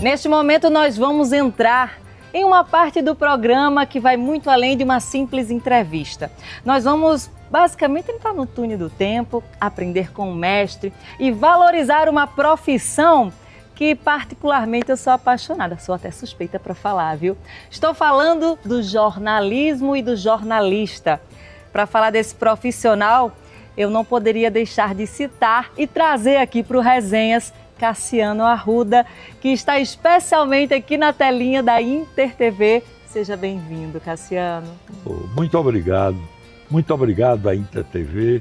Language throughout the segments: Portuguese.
Neste momento nós vamos entrar em uma parte do programa que vai muito além de uma simples entrevista. Nós vamos basicamente entrar no túnel do tempo, aprender com o mestre e valorizar uma profissão que particularmente eu sou apaixonada, sou até suspeita para falar, viu? Estou falando do jornalismo e do jornalista. Para falar desse profissional, eu não poderia deixar de citar e trazer aqui para o Resenhas Cassiano Arruda, que está especialmente aqui na telinha da InterTV. Seja bem-vindo, Cassiano. Muito obrigado à InterTV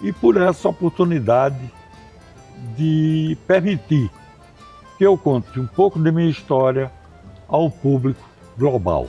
e por essa oportunidade de permitir que eu conte um pouco de minha história ao público global.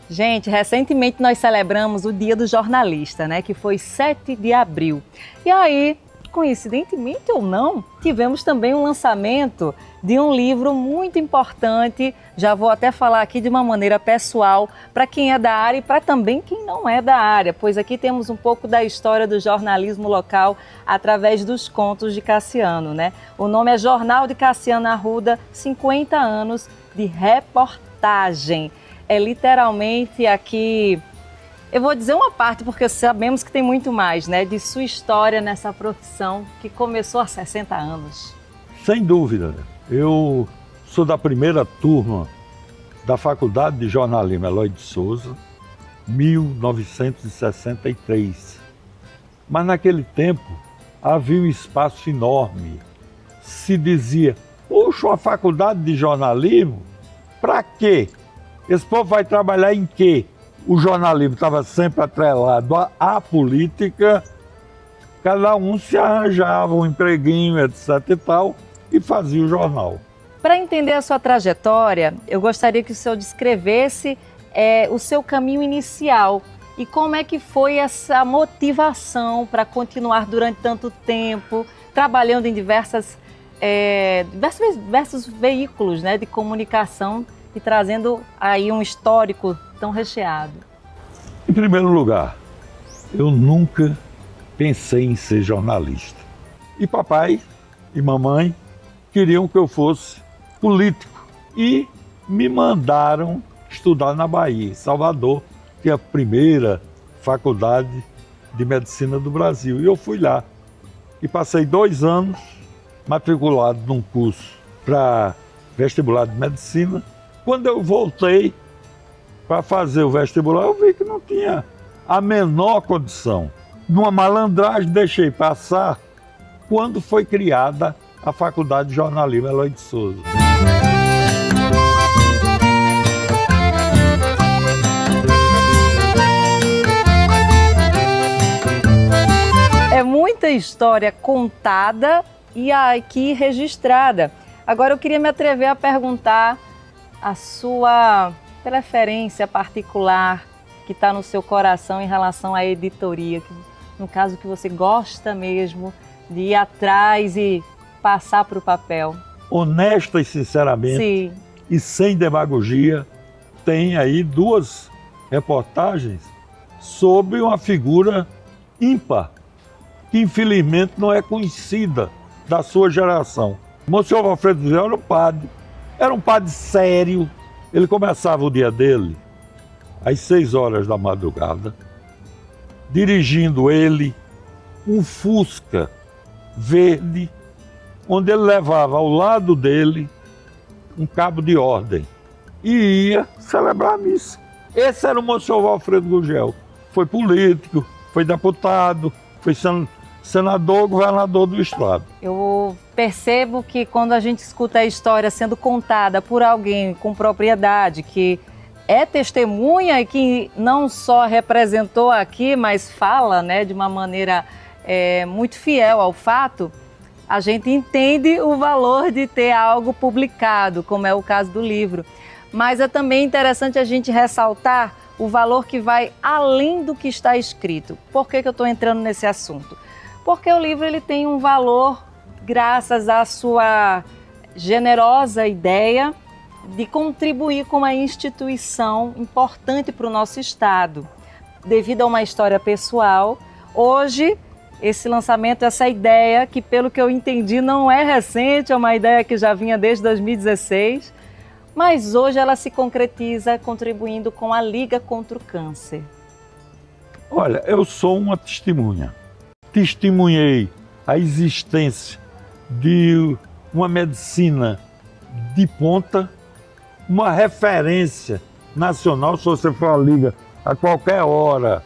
Gente, recentemente nós celebramos o Dia do Jornalista, né, que foi 7 de abril. E aí, coincidentemente ou não, tivemos também um lançamento de um livro muito importante. Já vou até falar aqui de uma maneira pessoal para quem é da área e para também quem não é da área, pois aqui temos um pouco da história do jornalismo local através dos contos de Cassiano, né? O nome é Jornal de Cassiano Arruda, 50 anos de reportagem. É literalmente aqui, eu vou dizer uma parte, porque sabemos que tem muito mais, né, de sua história nessa profissão que começou há 60 anos. Sem dúvida, eu sou da primeira turma da Faculdade de Jornalismo Eloy de Souza, 1963. Mas naquele tempo havia um espaço enorme. Se dizia, poxa, uma faculdade de jornalismo? Para quê? Esse povo vai trabalhar em quê? O jornalismo estava sempre atrelado à política, cada um se arranjava um empreguinho, etc e tal, e fazia o jornal. Para entender a sua trajetória, eu gostaria que o senhor descrevesse o seu caminho inicial e como é que foi essa motivação para continuar durante tanto tempo, trabalhando em diversos veículos, né, de comunicação e trazendo aí um histórico tão recheado. Em primeiro lugar, eu nunca pensei em ser jornalista. E papai e mamãe queriam que eu fosse político e me mandaram estudar na Bahia, em Salvador, que é a primeira faculdade de medicina do Brasil. E eu fui lá e passei 2 anos matriculado num curso para vestibular de medicina. Quando eu voltei para fazer o vestibular, eu vi que não tinha a menor condição. Numa malandragem, deixei passar quando foi criada a Faculdade de Jornalismo Eloy de Souza. É muita história contada e aqui registrada. Agora eu queria me atrever a perguntar a sua preferência particular que está no seu coração em relação à editoria, no caso que você gosta mesmo de ir atrás e passar para o papel. Honesta e sinceramente, sim, e sem demagogia, tem aí 2 reportagens sobre uma figura ímpar, que infelizmente não é conhecida da sua geração. Monsenhor Valfredo Gugel era um padre sério. Ele começava o dia dele às 6 horas da madrugada, dirigindo ele um Fusca verde, onde ele levava ao lado dele um cabo de ordem e ia celebrar a missa. Esse era o Monsenhor Valfredo Gugel. Foi político, foi deputado, foi senador, governador do estado. Eu percebo que quando a gente escuta a história sendo contada por alguém com propriedade, que é testemunha e que não só representou aqui, mas fala, né, de uma maneira muito fiel ao fato, a gente entende o valor de ter algo publicado, como é o caso do livro. Mas é também interessante a gente ressaltar o valor que vai além do que está escrito. Por que eu estou entrando nesse assunto? Porque o livro ele tem um valor graças à sua generosa ideia de contribuir com uma instituição importante para o nosso estado. Devido a uma história pessoal, hoje esse lançamento, essa ideia que, pelo que eu entendi, não é recente, é uma ideia que já vinha desde 2016, mas hoje ela se concretiza contribuindo com a Liga contra o Câncer. Olha, eu sou uma testemunha. Testemunhei a existência de uma medicina de ponta, uma referência nacional. Se você for à Liga a qualquer hora,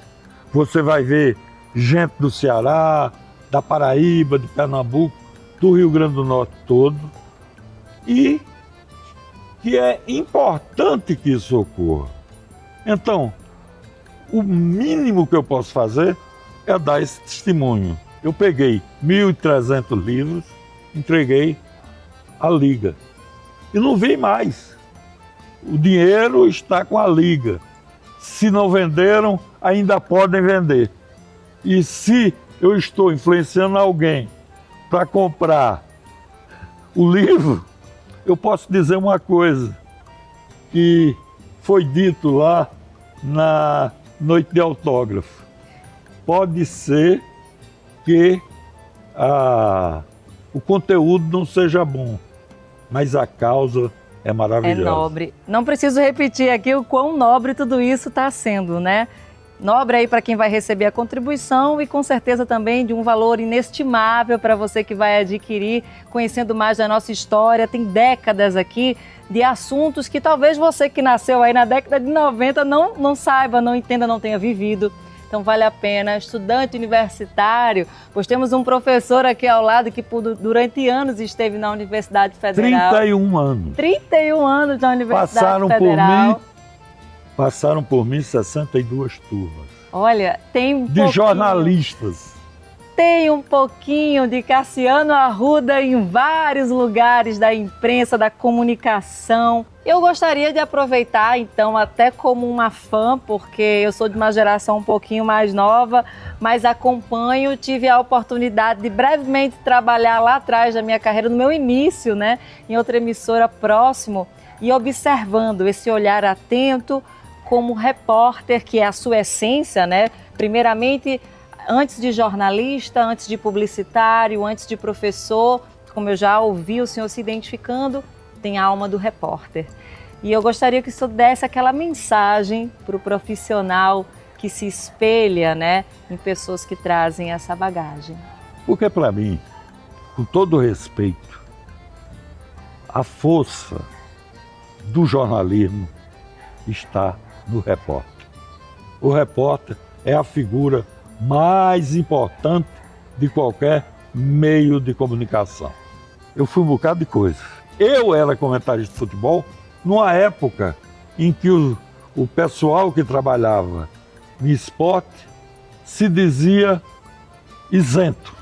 você vai ver gente do Ceará, da Paraíba, de Pernambuco, do Rio Grande do Norte todo, e que é importante que isso ocorra. Então, o mínimo que eu posso fazer é dar esse testemunho. Eu peguei 1.300 livros, entreguei à Liga e não vi mais. O dinheiro está com a Liga. Se não venderam, ainda podem vender. E se eu estou influenciando alguém para comprar o livro, eu posso dizer uma coisa que foi dito lá na noite de autógrafo. Pode ser que o conteúdo não seja bom, mas a causa é maravilhosa. É nobre. Não preciso repetir aqui o quão nobre tudo isso está sendo, né? Nobre aí para quem vai receber a contribuição e com certeza também de um valor inestimável para você que vai adquirir, conhecendo mais da nossa história. Tem décadas aqui de assuntos que talvez você que nasceu aí na década de 90 não saiba, não entenda, não tenha vivido. Então vale a pena, estudante universitário, pois temos um professor aqui ao lado que durante anos esteve na Universidade Federal. 31 anos. 31 anos na Universidade Federal. Passaram por mim 62 turmas. Olha, tem de jornalistas. Tem um pouquinho de Cassiano Arruda em vários lugares da imprensa, da comunicação. Eu gostaria de aproveitar, então, até como uma fã, porque eu sou de uma geração um pouquinho mais nova, mas acompanho, tive a oportunidade de brevemente trabalhar lá atrás da minha carreira, no meu início, né, em outra emissora próximo, e observando esse olhar atento como repórter, que é a sua essência, né, primeiramente, antes de jornalista, antes de publicitário, antes de professor, como eu já ouvi o senhor se identificando, tem a alma do repórter. E eu gostaria que o senhor desse aquela mensagem para o profissional que se espelha, né, em pessoas que trazem essa bagagem. Porque para mim, com todo respeito, a força do jornalismo está no repórter. O repórter é a figura mais importante de qualquer meio de comunicação. Eu fui um bocado de coisa. Eu era comentarista de futebol numa época em que o pessoal que trabalhava em esporte se dizia isento.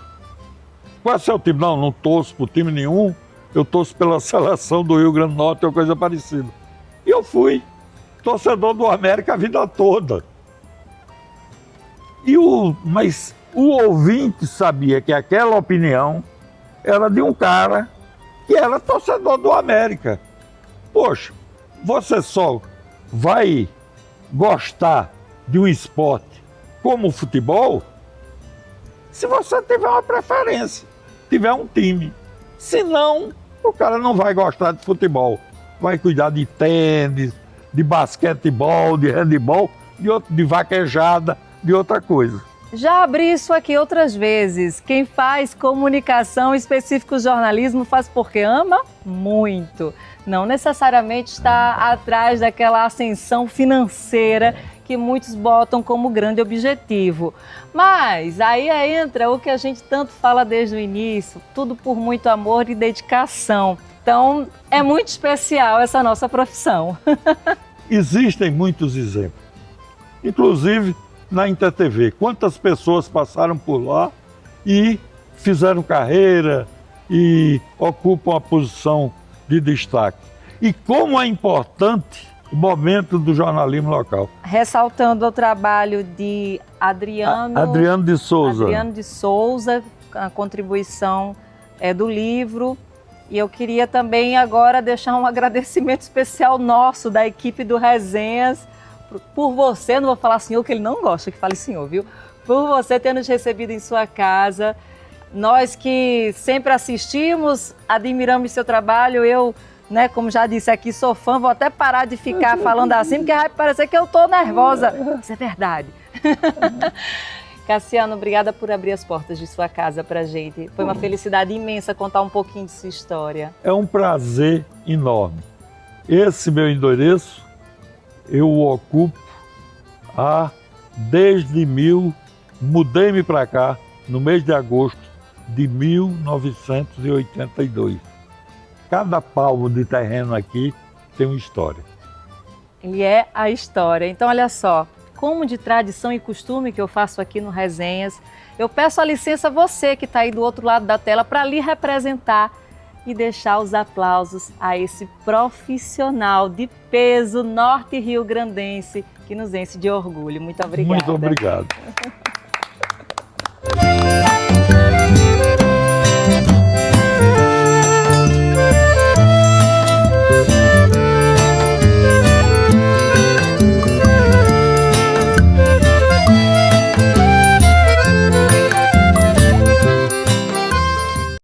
Qual é o seu time? Não torço por time nenhum, eu torço pela seleção do Rio Grande do Norte ou coisa parecida. E eu fui torcedor do América a vida toda. Mas o ouvinte sabia que aquela opinião era de um cara que era torcedor do América. Poxa, você só vai gostar de um esporte como o futebol se você tiver uma preferência, tiver um time. Senão, o cara não vai gostar de futebol. Vai cuidar de tênis, de basquetebol, de handebol, de vaquejada, de outra coisa. Já abri isso aqui outras vezes. Quem faz comunicação, específico jornalismo, faz porque ama muito. Não necessariamente está atrás daquela ascensão financeira que muitos botam como grande objetivo. Mas aí entra o que a gente tanto fala desde o início, tudo por muito amor e dedicação. Então, é muito especial essa nossa profissão. Existem muitos exemplos. Inclusive, na InterTV, quantas pessoas passaram por lá e fizeram carreira e ocupam a posição de destaque. E como é importante o momento do jornalismo local. Ressaltando o trabalho de Adriano de Souza, a contribuição do livro. E eu queria também agora deixar um agradecimento especial nosso, da equipe do Resenhas, por você, não vou falar senhor, que ele não gosta que fale senhor, viu? por você ter nos recebido em sua casa. Nós que sempre assistimos, admiramos seu trabalho, eu, né, como já disse aqui, sou fã, vou até parar de ficar falando assim, porque vai parecer que eu estou nervosa. Isso é verdade. Cassiano, obrigada por abrir as portas de sua casa para a gente. Foi uma felicidade imensa contar um pouquinho de sua história. É um prazer enorme. Esse meu endereço, eu o ocupo mudei-me para cá no mês de agosto de 1982. Cada palmo de terreno aqui tem uma história. Ele é a história. Então, olha só, como de tradição e costume que eu faço aqui no Resenhas, eu peço a licença você que está aí do outro lado da tela para lhe representar e deixar os aplausos a esse profissional de peso norte-riograndense que nos enche de orgulho. Muito obrigada. Muito obrigado.